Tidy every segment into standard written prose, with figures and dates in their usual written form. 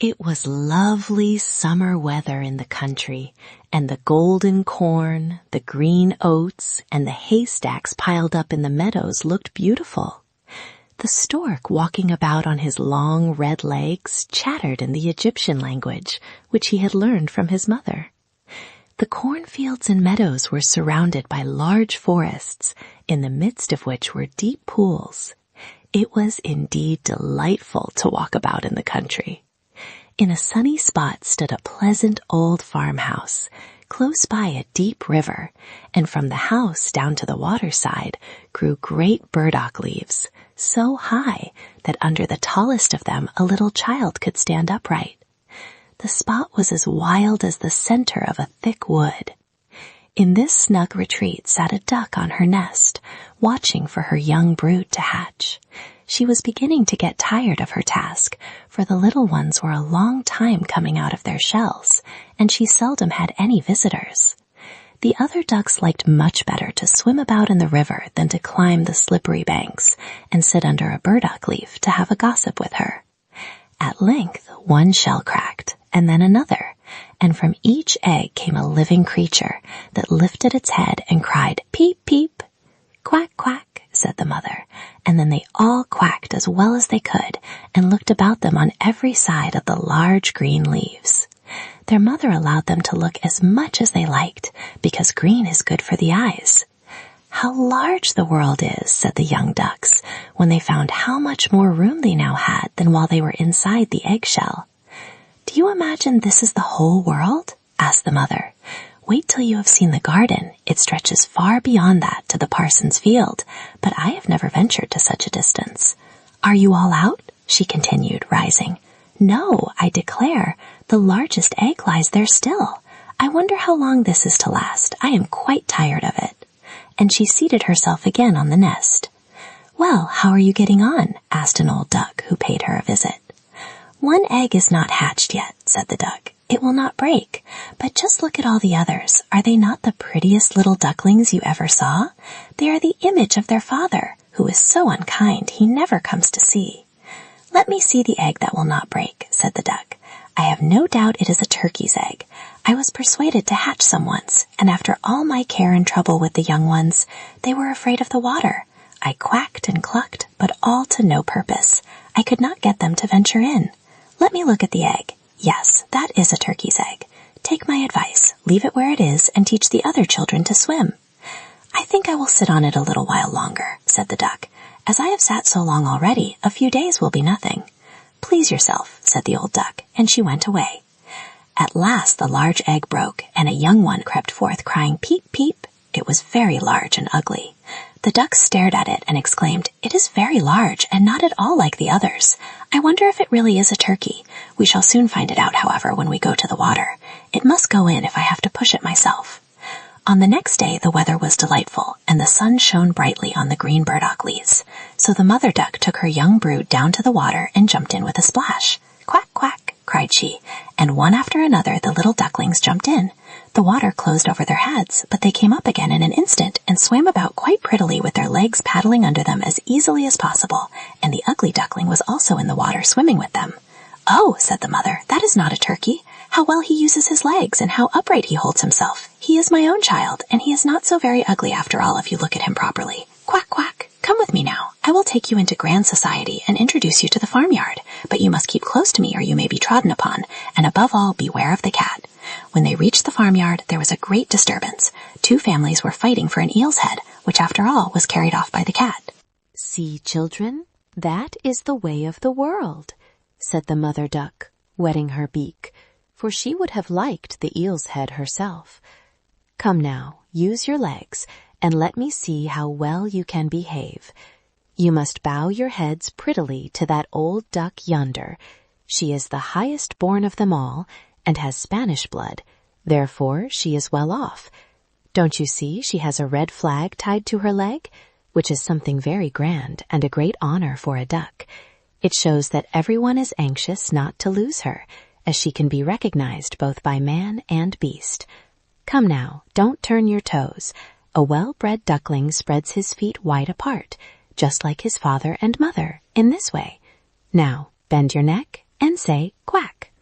It was lovely summer weather in the country, and the golden corn, the green oats, and the haystacks piled up in the meadows looked beautiful. The stork walking about on his long red legs chattered in the Egyptian language, which he had learned from his mother. The cornfields and meadows were surrounded by large forests, in the midst of which were deep pools. It was indeed delightful to walk about in the country. In a sunny spot stood a pleasant old farmhouse, close by a deep river, and from the house down to the waterside grew great burdock leaves, so high that under the tallest of them a little child could stand upright. The spot was as wild as the center of a thick wood. In this snug retreat sat a duck on her nest, watching for her young brood to hatch. She was beginning to get tired of her task, for the little ones were a long time coming out of their shells, and she seldom had any visitors. The other ducks liked much better to swim about in the river than to climb the slippery banks and sit under a burdock leaf to have a gossip with her. At length one shell cracked, and then another, and from each egg came a living creature that lifted its head and cried, "Peep, peep." "Quack, quack," said the mother, and then they all quacked as well as they could and looked about them on every side of the large green leaves. Their mother allowed them to look as much as they liked, because green is good for the eyes. "How large the world is," said the young ducks, when they found how much more room they now had than while they were inside the eggshell. "Do you imagine this is the whole world?" asked the mother. "Wait till you have seen the garden. It stretches far beyond that to the parson's field, but I have never ventured to such a distance. Are you all out?" she continued, rising. "No, I declare, the largest egg lies there still. I wonder how long this is to last. I am quite tired of it." And she seated herself again on the nest. "Well, how are you getting on?" asked an old duck who paid her a visit. "One egg is not hatched yet," said the duck. "It will not break, but just look at all the others. Are they not the prettiest little ducklings you ever saw? They are the image of their father, who is so unkind he never comes to see." "Let me see the egg that will not break," said the duck. "I have no doubt it is a turkey's egg. I was persuaded to hatch some once, and after all my care and trouble with the young ones, they were afraid of the water. I quacked and clucked, but all to no purpose. I could not get them to venture in. Let me look at the egg. Yes, that is a turkey's egg. Take my advice, leave it where it is, and teach the other children to swim." "I think I will sit on it a little while longer," said the duck. "As I have sat so long already, a few days will be nothing." "Please yourself," said the old duck, and she went away. At last the large egg broke, and a young one crept forth crying, "Peep, peep." It was very large and ugly. The ducks stared at it and exclaimed, "It is very large and not at all like the others. I wonder if it really is a turkey. We shall soon find it out, however, when we go to the water. It must go in if I have to push it myself." On the next day the weather was delightful, and the sun shone brightly on the green burdock leaves. So the mother duck took her young brood down to the water and jumped in with a splash. "Quack, quack," cried she, and one after another the little ducklings jumped in. The water closed over their heads, but they came up again in an instant and swam about quite prettily with their legs paddling under them as easily as possible, and the ugly duckling was also in the water swimming with them. "Oh," said the mother, "that is not a turkey. How well he uses his legs, and how upright he holds himself. He is my own child, and he is not so very ugly after all if you look at him properly. Quack, quack. Come with me now. I will take you into grand society and introduce you to the farmyard, but you must keep close to me or you may be trodden upon, and above all beware of the cat." When they reached the farmyard, there was a great disturbance. 2 families were fighting for an eel's head, which after all was carried off by the cat. "See, children, that is the way of the world," said the mother duck, wetting her beak, for she would have liked the eel's head herself. "Come now, use your legs, and let me see how well you can behave. You must bow your heads prettily to that old duck yonder. She is the highest born of them all, and has Spanish blood, therefore she is well off. Don't you see she has a red flag tied to her leg, which is something very grand and a great honor for a duck. It shows that everyone is anxious not to lose her, as she can be recognized both by man and beast. Come now, don't turn your toes. A well-bred duckling spreads his feet wide apart, just like his father and mother, in this way. Now, bend your neck and say quack."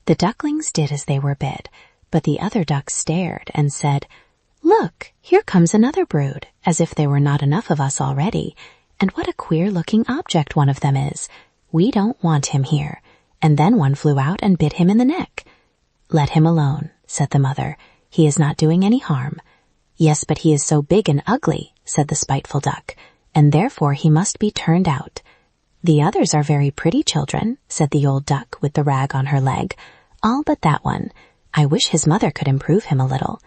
The ducklings did as they were bid, but the other ducks stared and said, "Look, here comes another brood, as if there were not enough of us already. And what a queer-looking object one of them is. We don't want him here." And then one flew out and bit him in the neck. "Let him alone," said the mother. "He is not doing any harm." "Yes, but he is so big and ugly," said the spiteful duck, "and therefore he must be turned out." "The others are very pretty children," said the old duck with the rag on her leg. "All but that one. I wish his mother could improve him a little."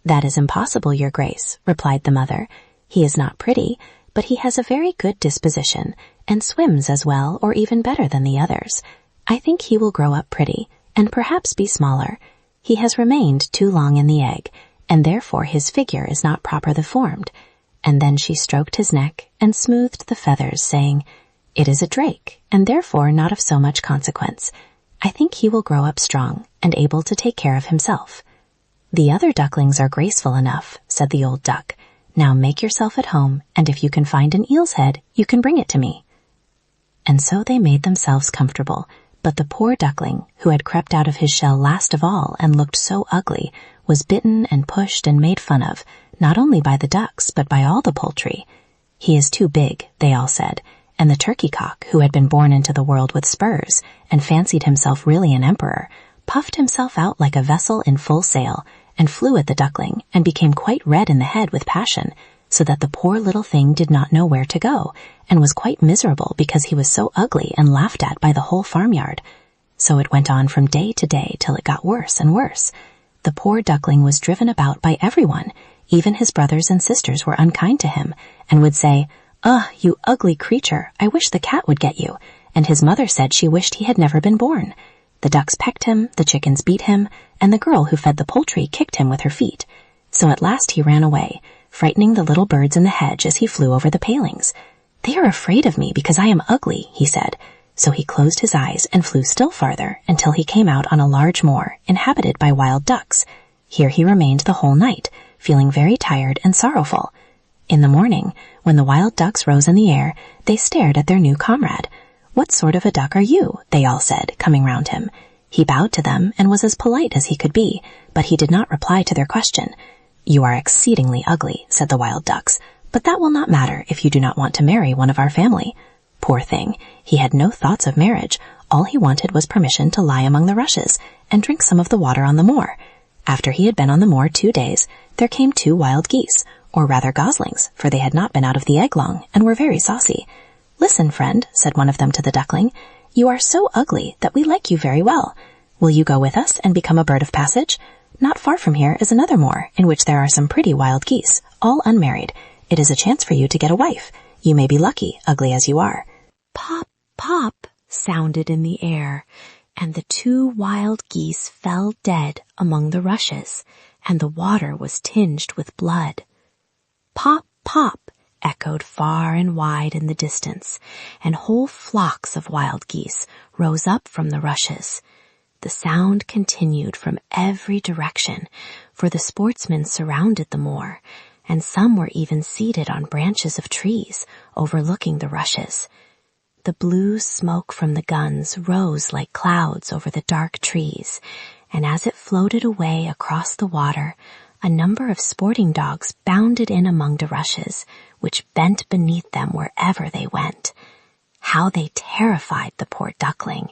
"That is impossible, your grace," replied the mother. "He is not pretty, but he has a very good disposition, and swims as well or even better than the others. I think he will grow up pretty, and perhaps be smaller. He has remained too long in the egg, and therefore his figure is not properly formed." And then she stroked his neck and smoothed the feathers, saying, "It is a drake, and therefore not of so much consequence. I think he will grow up strong and able to take care of himself." "The other ducklings are graceful enough," said the old duck. "Now make yourself at home, and if you can find an eel's head, you can bring it to me." And so they made themselves comfortable, but the poor duckling, who had crept out of his shell last of all and looked so ugly, was bitten and pushed and made fun of, not only by the ducks, but by all the poultry. "He is too big," they all said, and the turkey cock, who had been born into the world with spurs and fancied himself really an emperor, puffed himself out like a vessel in full sail and flew at the duckling and became quite red in the head with passion, so that the poor little thing did not know where to go and was quite miserable because he was so ugly and laughed at by the whole farmyard. So it went on from day to day till it got worse and worse. The poor duckling was driven about by everyone. Even his brothers and sisters were unkind to him and would say, "Ugh, you ugly creature, I wish the cat would get you," and his mother said she wished he had never been born. The ducks pecked him, the chickens beat him, and the girl who fed the poultry kicked him with her feet. So at last he ran away, frightening the little birds in the hedge as he flew over the palings. "They are afraid of me because I am ugly," he said. So he closed his eyes and flew still farther until he came out on a large moor inhabited by wild ducks. Here he remained the whole night, feeling very tired and sorrowful. In the morning, when the wild ducks rose in the air, they stared at their new comrade. "What sort of a duck are you?" they all said, coming round him. He bowed to them and was as polite as he could be, but he did not reply to their question. "You are exceedingly ugly," said the wild ducks, "but that will not matter if you do not want to marry one of our family." Poor thing, he had no thoughts of marriage. All he wanted was permission to lie among the rushes and drink some of the water on the moor. After he had been on the moor 2 days, there came 2 wild geese, or rather goslings, for they had not been out of the egg long and were very saucy. "Listen, friend," said one of them to the duckling, "you are so ugly that we like you very well. Will you go with us and become a bird of passage? Not far from here is another moor in which there are some pretty wild geese, all unmarried. It is a chance for you to get a wife. You may be lucky, ugly as you are." Pop, pop, sounded in the air, and the 2 wild geese fell dead among the rushes, and the water was tinged with blood. Pop, pop, echoed far and wide in the distance, and whole flocks of wild geese rose up from the rushes. The sound continued from every direction, for the sportsmen surrounded the moor, and some were even seated on branches of trees overlooking the rushes. The blue smoke from the guns rose like clouds over the dark trees, and as it floated away across the water, a number of sporting dogs bounded in among the rushes, which bent beneath them wherever they went. How they terrified the poor duckling!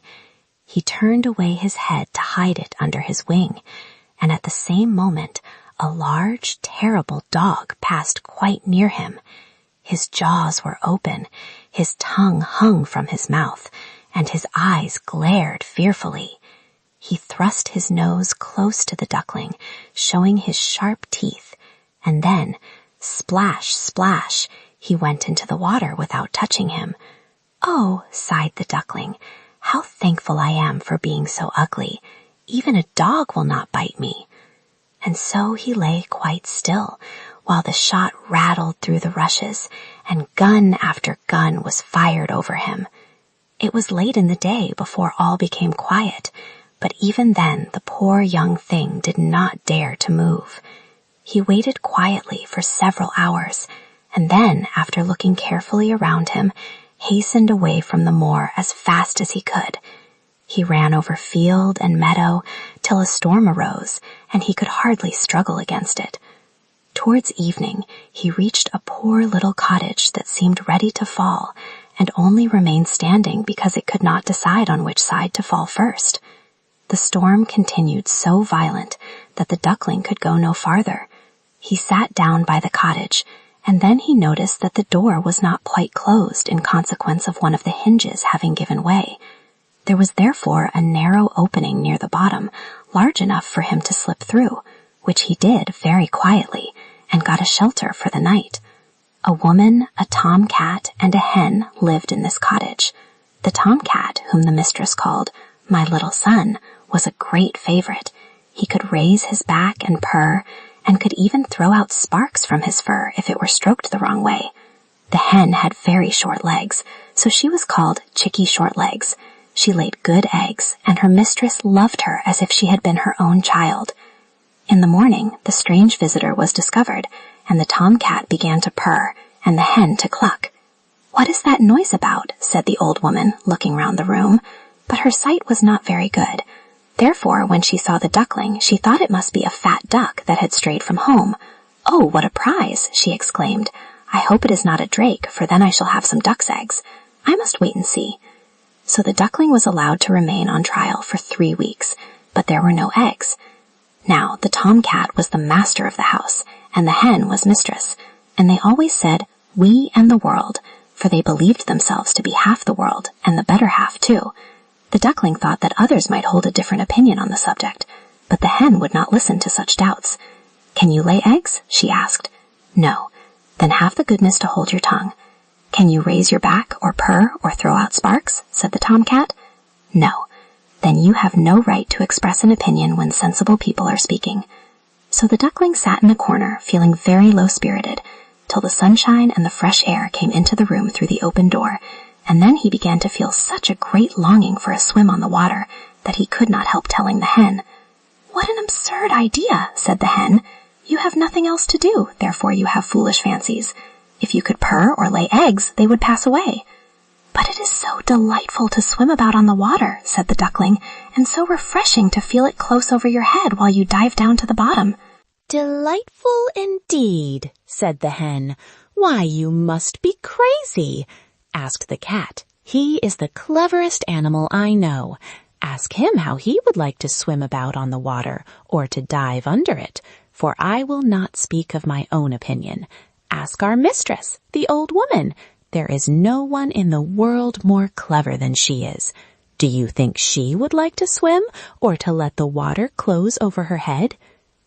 He turned away his head to hide it under his wing, and at the same moment a large, terrible dog passed quite near him. His jaws were open, his tongue hung from his mouth, and his eyes glared fearfully. He thrust his nose close to the duckling, showing his sharp teeth, and then, splash, splash, he went into the water without touching him. "Oh," sighed the duckling, "how thankful I am for being so ugly. Even a dog will not bite me." And so he lay quite still, while the shot rattled through the rushes, and gun after gun was fired over him. It was late in the day before all became quiet, but even then the poor young thing did not dare to move. He waited quietly for several hours, and then, after looking carefully around him, hastened away from the moor as fast as he could. He ran over field and meadow till a storm arose, and he could hardly struggle against it. Towards evening, he reached a poor little cottage that seemed ready to fall, and only remained standing because it could not decide on which side to fall first. The storm continued so violent that the duckling could go no farther. He sat down by the cottage, and then he noticed that the door was not quite closed in consequence of one of the hinges having given way. There was therefore a narrow opening near the bottom, large enough for him to slip through, which he did very quietly, and got a shelter for the night. A woman, a tomcat, and a hen lived in this cottage. The tomcat, whom the mistress called "my little son," was a great favorite. He could raise his back and purr, and could even throw out sparks from his fur if it were stroked the wrong way. The hen had very short legs, so she was called Chickie Shortlegs. She laid good eggs, and her mistress loved her as if she had been her own child. In the morning, the strange visitor was discovered, and the tomcat began to purr, and the hen to cluck. "What is that noise about?" said the old woman, looking round the room, but her sight was not very good. Therefore, when she saw the duckling, she thought it must be a fat duck that had strayed from home. "Oh, what a prize!" she exclaimed. "I hope it is not a drake, for then I shall have some duck's eggs. I must wait and see." So the duckling was allowed to remain on trial for 3 weeks, but there were no eggs. Now, the tomcat was the master of the house, and the hen was mistress, and they always said, "we and the world," for they believed themselves to be half the world, and the better half too. The duckling thought that others might hold a different opinion on the subject, but the hen would not listen to such doubts. "Can you lay eggs?" she asked. "No." "Then have the goodness to hold your tongue." "Can you raise your back, or purr, or throw out sparks?" said the tomcat. "No." "Then you have no right to express an opinion when sensible people are speaking." So the duckling sat in a corner, feeling very low-spirited, till the sunshine and the fresh air came into the room through the open door, and then he began to feel such a great longing for a swim on the water that he could not help telling the hen. "What an absurd idea," said the hen. "You have nothing else to do, therefore you have foolish fancies. If you could purr or lay eggs, they would pass away." "But it is so delightful to swim about on the water," said the duckling, "and so refreshing to feel it close over your head while you dive down to the bottom." "Delightful indeed," said the hen. "Why, you must be crazy." Ask the cat. He is the cleverest animal I know. Ask him how he would like to swim about on the water, or to dive under it, for I will not speak of my own opinion. Ask our mistress, the old woman. There is no one in the world more clever than she is. Do you think she would like to swim, or to let the water close over her head?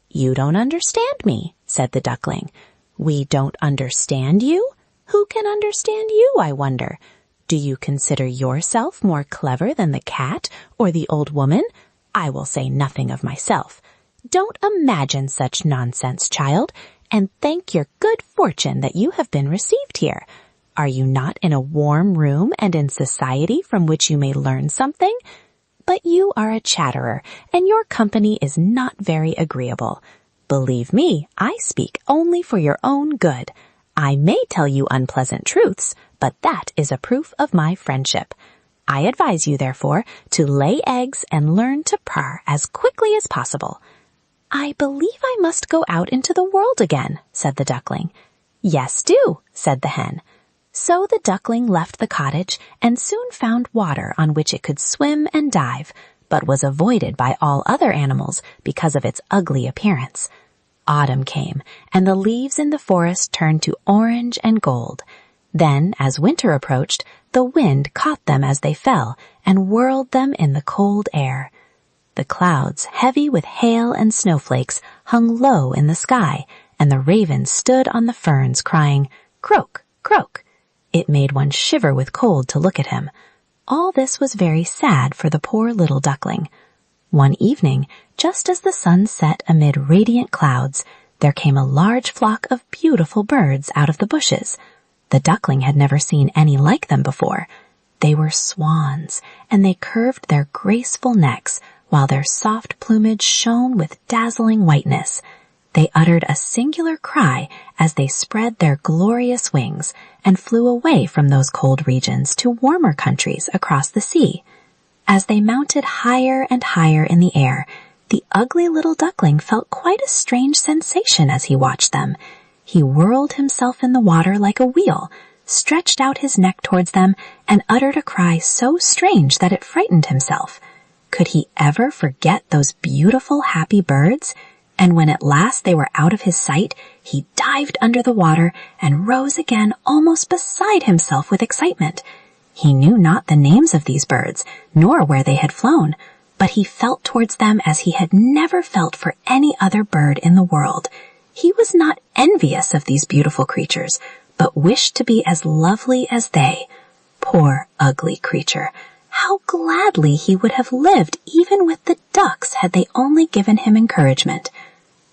"You don't understand me," said the duckling. "We don't understand you? Who can understand you, I wonder? Do you consider yourself more clever than the cat or the old woman? I will say nothing of myself. Don't imagine such nonsense, child, and thank your good fortune that you have been received here. Are you not in a warm room and in society from which you may learn something? But you are a chatterer, and your company is not very agreeable. Believe me, I speak only for your own good. I may tell you unpleasant truths, but that is a proof of my friendship. I advise you, therefore, to lay eggs and learn to purr as quickly as possible." "I believe I must go out into the world again," said the duckling. "Yes, do," said the hen. So the duckling left the cottage and soon found water on which it could swim and dive, but was avoided by all other animals because of its ugly appearance. Autumn came, and the leaves in the forest turned to orange and gold. Then, as winter approached, the wind caught them as they fell and whirled them in the cold air. The clouds, heavy with hail and snowflakes, hung low in the sky, and the raven stood on the ferns crying, "Croak, croak." It made one shiver with cold to look at him. All this was very sad for the poor little duckling. One evening, just as the sun set amid radiant clouds, there came a large flock of beautiful birds out of the bushes. The duckling had never seen any like them before. They were swans, and they curved their graceful necks, while their soft plumage shone with dazzling whiteness. They uttered a singular cry as they spread their glorious wings and flew away from those cold regions to warmer countries across the sea. As they mounted higher and higher in the air, the ugly little duckling felt quite a strange sensation as he watched them. He whirled himself in the water like a wheel, stretched out his neck towards them, and uttered a cry so strange that it frightened himself. Could he ever forget those beautiful, happy birds? And when at last they were out of his sight, he dived under the water and rose again almost beside himself with excitement. He knew not the names of these birds, nor where they had flown, but he felt towards them as he had never felt for any other bird in the world. He was not envious of these beautiful creatures, but wished to be as lovely as they. Poor ugly creature! How gladly he would have lived even with the ducks had they only given him encouragement.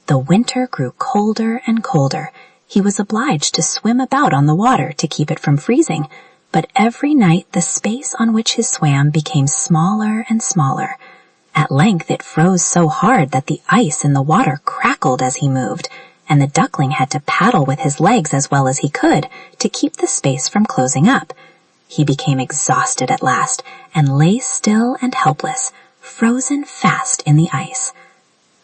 The winter grew colder and colder. He was obliged to swim about on the water to keep it from freezing, but every night the space on which he swam became smaller and smaller. At length it froze so hard that the ice in the water crackled as he moved, and the duckling had to paddle with his legs as well as he could to keep the space from closing up. He became exhausted at last and lay still and helpless, frozen fast in the ice.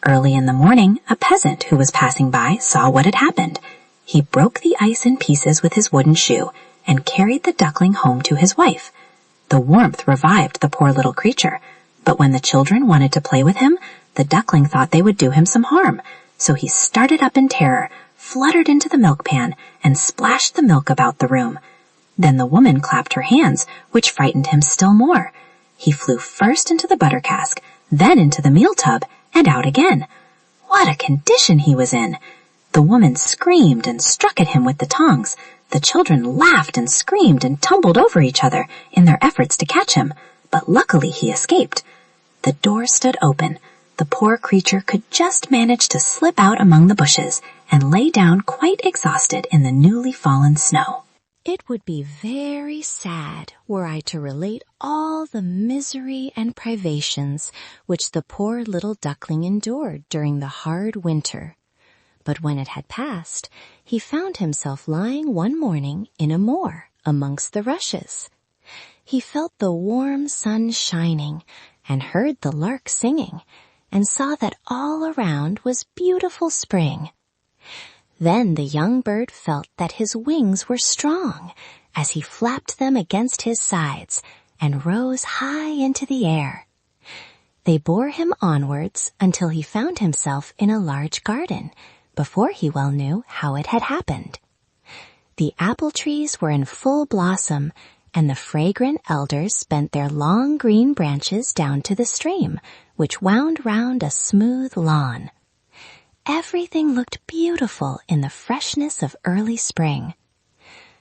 Early in the morning, a peasant who was passing by saw what had happened. He broke the ice in pieces with his wooden shoe and carried the duckling home to his wife. The warmth revived the poor little creature, but when the children wanted to play with him, the duckling thought they would do him some harm, so he started up in terror, fluttered into the milk pan, and splashed the milk about the room. Then the woman clapped her hands, which frightened him still more. He flew first into the butter cask, then into the meal tub, and out again. What a condition he was in! The woman screamed and struck at him with the tongs. The children laughed and screamed and tumbled over each other in their efforts to catch him, but luckily he escaped. The door stood open. The poor creature could just manage to slip out among the bushes and lay down quite exhausted in the newly fallen snow. It would be very sad were I to relate all the misery and privations which the poor little duckling endured during the hard winter. But when it had passed, he found himself lying one morning in a moor amongst the rushes. He felt the warm sun shining and heard the lark singing and saw that all around was beautiful spring. Then the young bird felt that his wings were strong as he flapped them against his sides and rose high into the air. They bore him onwards until he found himself in a large garden, before he well knew how it had happened. The apple trees were in full blossom, and the fragrant elders bent their long green branches down to the stream, which wound round a smooth lawn. Everything looked beautiful in the freshness of early spring.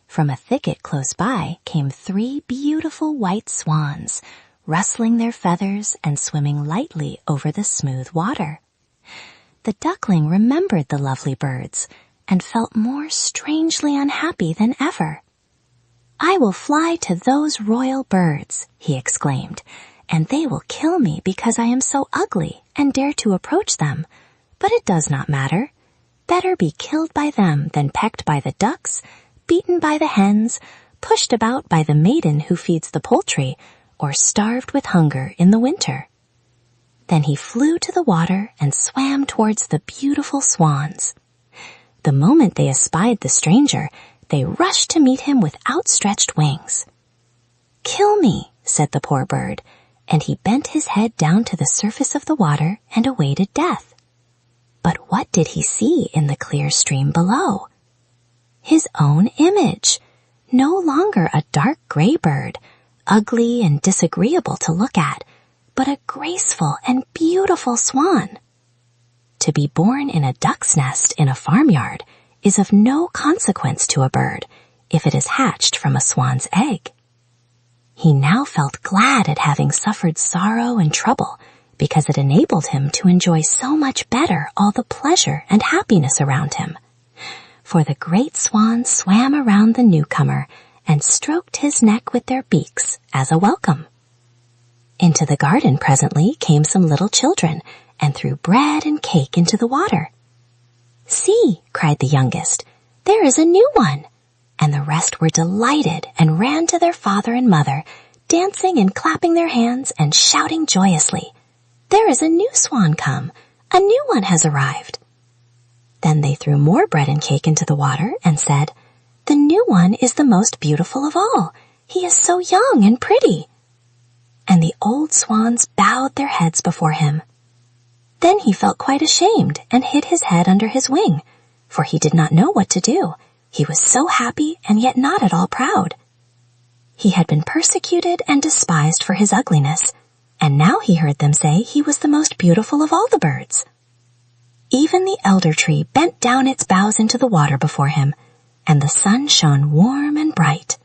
From a thicket close by came 3 beautiful white swans, rustling their feathers and swimming lightly over the smooth water. The duckling remembered the lovely birds and felt more strangely unhappy than ever. "I will fly to those royal birds," he exclaimed, "and they will kill me because I am so ugly and dare to approach them. But it does not matter. Better be killed by them than pecked by the ducks, beaten by the hens, pushed about by the maiden who feeds the poultry, or starved with hunger in the winter." Then he flew to the water and swam towards the beautiful swans. The moment they espied the stranger, they rushed to meet him with outstretched wings. "Kill me," said the poor bird, and he bent his head down to the surface of the water and awaited death. But what did he see in the clear stream below? His own image, no longer a dark gray bird, ugly and disagreeable to look at, but a graceful and beautiful swan. To be born in a duck's nest in a farmyard is of no consequence to a bird if it is hatched from a swan's egg. He now felt glad at having suffered sorrow and trouble, because it enabled him to enjoy so much better all the pleasure and happiness around him. For the great swans swam around the newcomer and stroked his neck with their beaks as a welcome. Into the garden presently came some little children and threw bread and cake into the water. "See," cried the youngest, "there is a new one." And the rest were delighted and ran to their father and mother, dancing and clapping their hands and shouting joyously, "There is a new swan come! A new one has arrived!" Then they threw more bread and cake into the water and said, "The new one is the most beautiful of all. He is so young and pretty." And the old swans bowed their heads before him. Then he felt quite ashamed and hid his head under his wing, for he did not know what to do. He was so happy and yet not at all proud. He had been persecuted and despised for his ugliness, and now he heard them say he was the most beautiful of all the birds. Even the elder tree bent down its boughs into the water before him, and the sun shone warm and bright.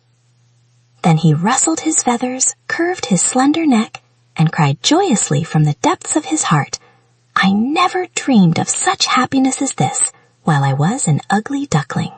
Then he rustled his feathers, curved his slender neck, and cried joyously from the depths of his heart, "I never dreamed of such happiness as this while I was an ugly duckling."